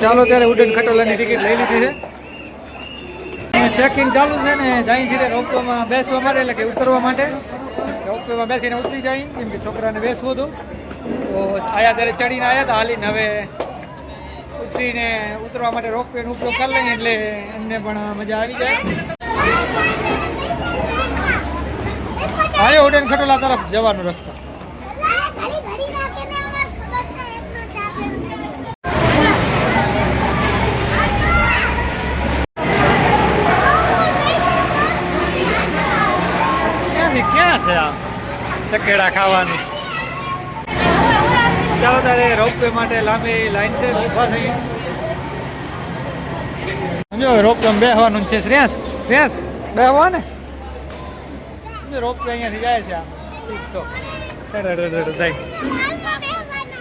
ચાલો ત્યારે ઉડન ખટોલાની ટિકિટ લઈ લીધી છે. ચેકિંગ ચાલુ છે ને જાય છે રોપવેમાં બેસવા માટે, એટલે કે ઉતરવા માટે. રોપવેમાં બેસીને ઉતરી જાય, કેમ કે છોકરાને બેસવું હતું. તો આયા ત્યારે ચડીને આવ્યા હતા હાલીને, હવે ઉતરીને ઉતરવા માટે રોપવેનો ઉપયોગ કરી લઈએ એટલે એમને પણ મજા આવી જાય. આવ્યો ઉડન ખટોલા તરફ જવાનો રસ્તો. ક્યાં છે આ ચકેડા ખાવાનું? ચાલો તારે રોપવે માટે લાંબી લાઈન છે, ઉભા થઈ. સમજો રોપવે બેસવાનું છે. શ્રેયસ બેસવા ને રોપવે અહીંયાથી જાય છે. આમ તો થાય.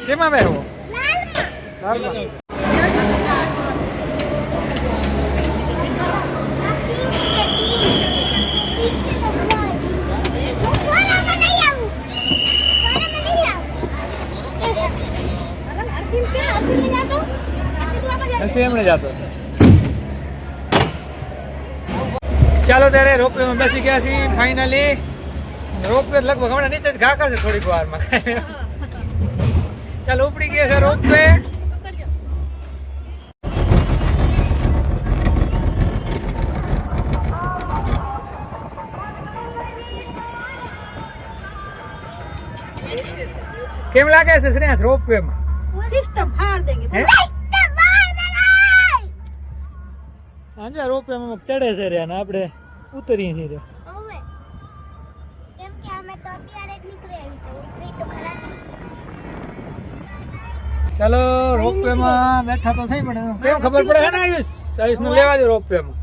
શેમાં બેસવો? એમણે જતો. ચાલો ત્યારે રોપવે માં બેસી ગયા છીએ ફાઇનલી. રોપવે લગભગ હમણાં નીચે જ ઘા કરશે થોડીક વારમાં. ચાલો ઉપડી ગયા છે રોપવે. કેમ લાગે છે શ્રેયસ રોપવે માં? સિસ્ટમ ફાડ દેંગે. આંજા રોપવે માં ચડે છે રે, અને આપણે ઉતરીએ છીએ. ઓવે કેમ કે અમે તો અત્યારે જ નીકળ્યા તો ઉતરી તો ખરા. ચાલો રોપવે માં બેઠા તો સહી, પણ કેમ ખબર પડે ને આયુષ ને લેવા દો રોપવે માં.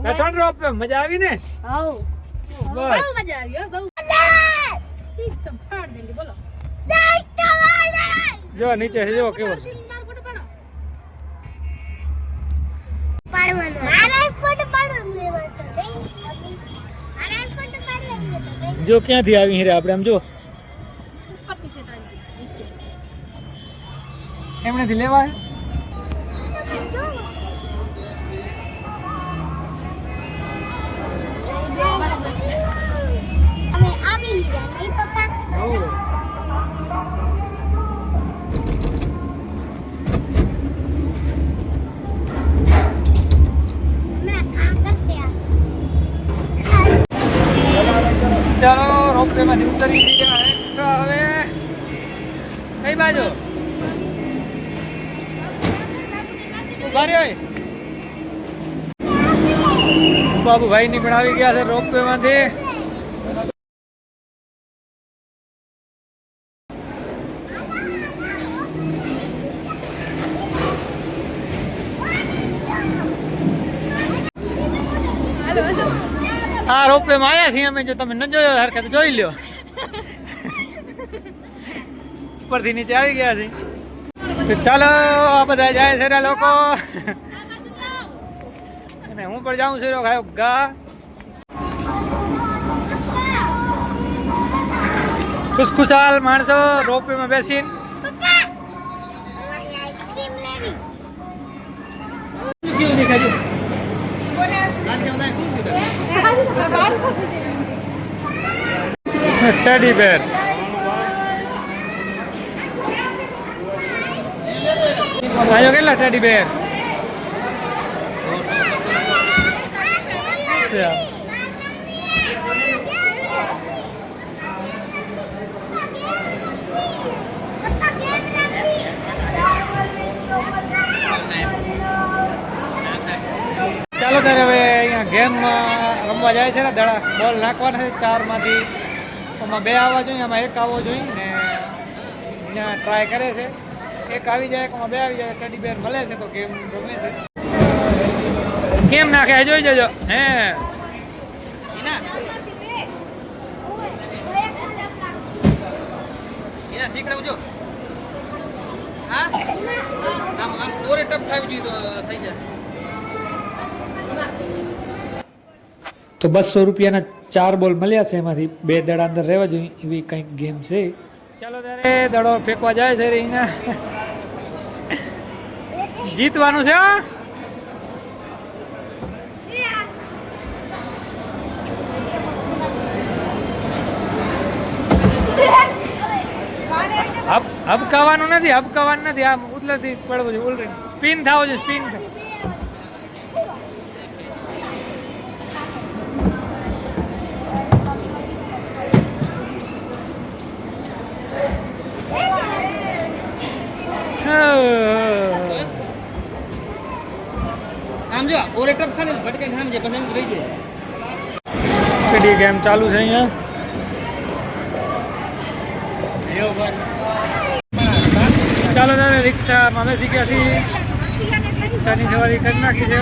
બેઠો ને રોપવે મજા આવી ને? હાઉ બસ બહુ મજા આવી હો, બહુ. સિસ્ટમ ફાડ દેંગે. બોલો સિસ્ટમ ફાડ દે. જો નીચે છે, જો કેવો છે. જો ક્યાંથી આવી હીરે આપણે આમ જો એમનેથી લેવા. ચાલો રોપવે માંથી ઉતરી ગયા. હવે કઈ બાજુ ઉભા રહ્યો? બાબુભાઈ ની પણ આવી ગયા છે રોપવે માંથી. હા રોપવે માં આવ્યા છીએ અમે. જો તમે ન જોયો હરકત જોઈ લ્યો. ઉપરથી નીચે આવી ગયા છે. તો ચાલો આ બધા જાય છે લોકો, અને હું પણ જાઉં છું ખાયો ગા. ખુશખુશાલ માણસો રોપવે માં બેસીને. કેવું દેખાય? ટેડી બેર્સ. ભાઈઓ કેટલા ટેડી બેર્સ? ચાલો ત્યારે હવે અહીંયા ગેમ રમવા જાય છે ને. દડા બોલ નાખવાના છે 4 માંથી. એમાં 2 આવવા જોઈએ, એમાં 1 આવવો જોઈએ ને. અહીંયા ટ્રાય કરે છે. 1 આવી જાય, એમાં 2 આવી જાય, ટેડી બેર મળે છે તો ગેમ રમે છે. કેમ નાખે જોઈ જજો. હે એના શીખડાવજો. હા આમ દોરે ટપ ખાવી જોઈએ તો થઈ જશે. તો 200 રૂપિયાના 4 બોલ મળ્યા છે, એમાંથી 2 દડા અંદર રહેવા જોઈએ એવી કંઈક ગેમ છે. ચાલો ત્યારે દડો ફેંકવા જાય છે. જીતવાનું છે હા? હબકાવાનું નથી આમ ઉતલેથી પડવું જોઈએ ઉલરી સ્પિન થાવો છે સ્પિન આમ જો ઓરે ટપ ખાને ભટકે આમ જે પછી એમ રહી જાય સ્પીડી ગેમ ચાલુ છે અહીંયા ચાલો તારે રિક્ષામાં બેસી ગયા છીએ રિક્ષાની સવારી કરી નાખી છે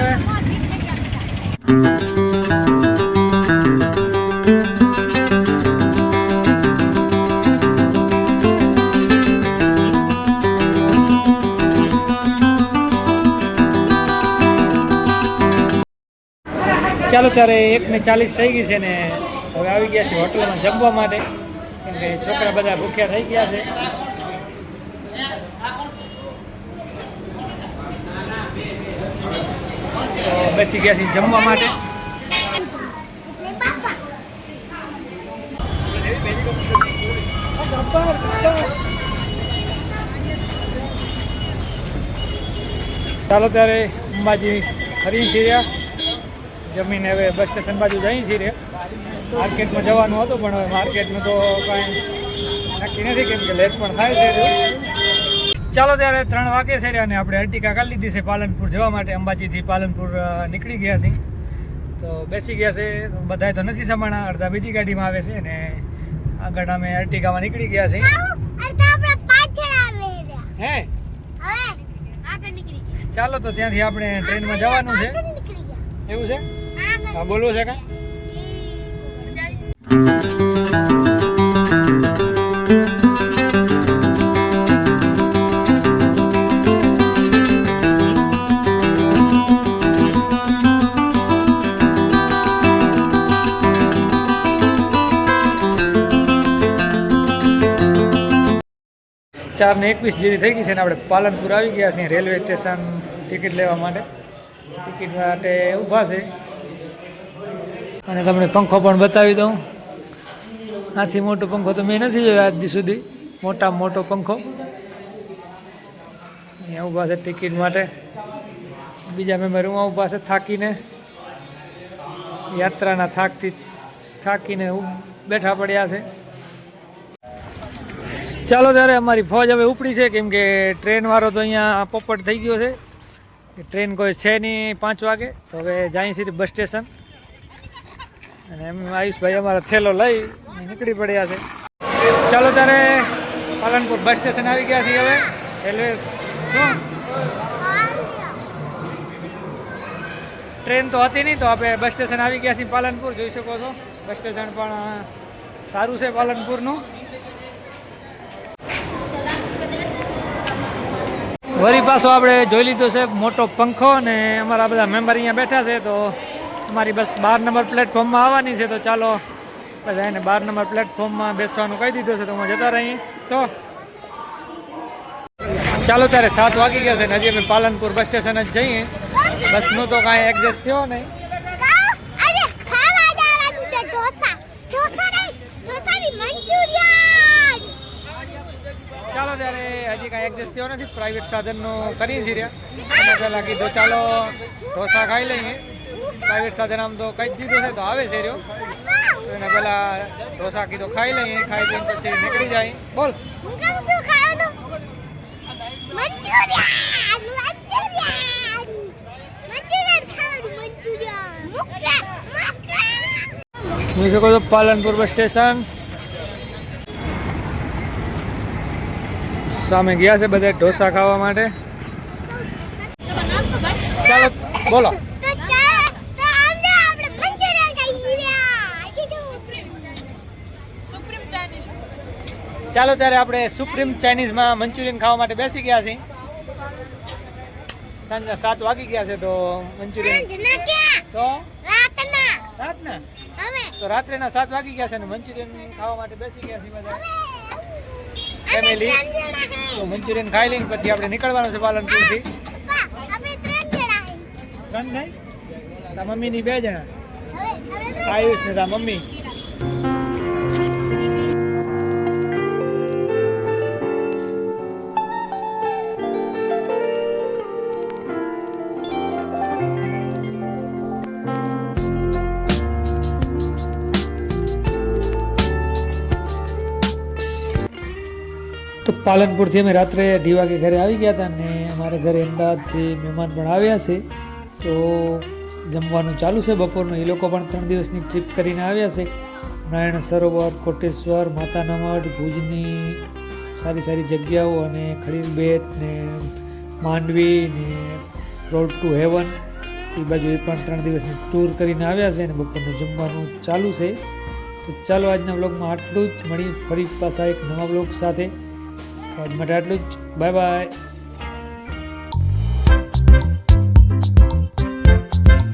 ચાલો ત્યારે 1:40 થઈ ગઈ છે ને હવે આવી ગયા છે હોટલમાં જમવા માટે કેમ કે છોકરા બધા ભૂખ્યા થઈ ગયા છે તો બેસી ગયા છે જમવા માટે ચાલો ત્યારે અંબાજી ફરી છીએ જમીને હવે બસ સ્ટેશન બાજુ જઈએ છીએ માર્કેટમાં જવાનું હતું પણ હવે માર્કેટનું તો કાંઈ નક્કી નથી કેમ કે લેટ પણ થાય છે ચાલો ત્યારે 3 વાગે છે અને આપણે અર્ટિકા કરી લીધી છે પાલનપુર જવા માટે અંબાજીથી પાલનપુર નીકળી ગયા છીએ તો બેસી ગયા છે બધાય તો નથી સમાણા અડધા બીજી ગાડીમાં આવે છે અને આગળ અમે અર્ટિકામાં નીકળી ગયા છીએ હે ચાલો તો ત્યાંથી આપણે ટ્રેનમાં જવાનું છે એવું છે હા બોલવું છે કા ચાર ને 21 જેવી થઈ ગઈ છે ને આપણે પાલનપુર આવી ગયા છીએ રેલવે સ્ટેશન ટિકિટ લેવા માટે ટિકિટ માટે ઊભા છે અને તમને પંખો પણ બતાવી દઉં આથી મોટો પંખો તો મેં નથી જોયો આજ સુધી મોટામાં મોટો પંખો અહીંયા ઊભા છે ટિકિટ માટે બીજા મેમ્બર ઊભા છે થાકીને યાત્રાના થાકીને બેઠા પડ્યા છે ચાલો ત્યારે અમારી ફોજ હવે ઉપડી છે કેમ કે ટ્રેનવાળો તો અહીંયા પોપટ થઈ ગયો છે ટ્રેન કોઈ છે નહીં 5 વાગે તો હવે જાય છે બસ સ્ટેશન અને એમ આયુષભાઈ અમારો થેલો લઈ નીકળી પડ્યા છે ચાલો ત્યારે પાલનપુર બસ સ્ટેશન આવી ગયા છીએ હવે રેલવે શું ટ્રેન તો હતી નહીં તો આપણે બસ સ્ટેશન આવી ગયા છીએ પાલનપુર જોઈ શકો છો બસ સ્ટેશન પણ સારું છે પાલનપુરનું વળી પાછો આપણે જોઈ લીધો છે મોટો પંખો ને અમારા બધા મેમ્બર અહીંયા બેઠા છે તો અમારી બસ 12 નંબર પ્લેટફોર્મમાં આવવાની છે તો ચાલો બધા એને 12 નંબર પ્લેટફોર્મમાં બેસવાનું કહી દીધું છે તો અમે જતા રહીએ તો ચાલો ત્યારે 7 વાગી ગયા છે ને હજી અમે પાલનપુર બસ સ્ટેશન જ જઈએ બસનું તો કાંઈ એડજસ્ટ થયો નહીં ચાલો ત્યારે હજી કાંઈ એડજસ્ટ થયો નથી પ્રાઇવેટ સાધનનો કરીએ છીએ પહેલાં કીધું ચાલો ઢોસા ખાઈ લઈએ પ્રાઇવેટ સાધન આમ તો કહી દીધું છે તો આવે છે રહ્યો એને પહેલાં ઢોસા કીધું ખાઈ લઈએ ખાઈ લઈને પછી નીકળી જાય બોલ જોઈ શકો છો પાલનપુર બસ સ્ટેશન સામે ગયા છે બધા ઢોસા ખાવા માટે ચાલો બોલો ચાલો ત્યારે આપણે સુપ્રીમ ચાઇનીઝમાં મંચુરિયન ખાવા માટે બેસી ગયા છીએ સાંજના 7 વાગી ગયા છે તો મંચુરિયન તો રાતના તો રાત્રેના 7 વાગી ગયા છે ને મંચુરિયન ખાવા માટે બેસી ગયા છીએ બધા ફેમિલી તો મંચુરિયન ખાઈ લઈને પછી આપણે નીકળવાનું છે પાલનપુરથી ત્રણ થાય તારા મમ્મીની 2 જણા હવે આયુષ ને તારા મમ્મી તો પાલનપુરથી અમે રાત્રે 2 વાગે ઘરે આવી ગયા હતા અને અમારા ઘરે અમદાવાદથી મહેમાન પણ આવ્યા છે તો જમવાનું ચાલુ છે બપોરનું. એ લોકો પણ 3 દિવસની ટ્રીપ કરીને આવ્યા છે. નારાયણ સરોવર, કોટેશ્વર, માતાના મઢ, ભુજની સારી સારી જગ્યાઓ અને ખડીર બેટ ને માંડવી ને રોડ ટુ હેવન એ બાજુ એ પણ 3 દિવસની ટૂર કરીને આવ્યા છે અને બપોરનું જમવાનું ચાલુ છે. તો ચાલો આજના વ્લોગમાં આટલું જ. મળી ફરી પાછા એક નવા વ્લોગ સાથે. આજ માટે આટલું જ. Bye bye.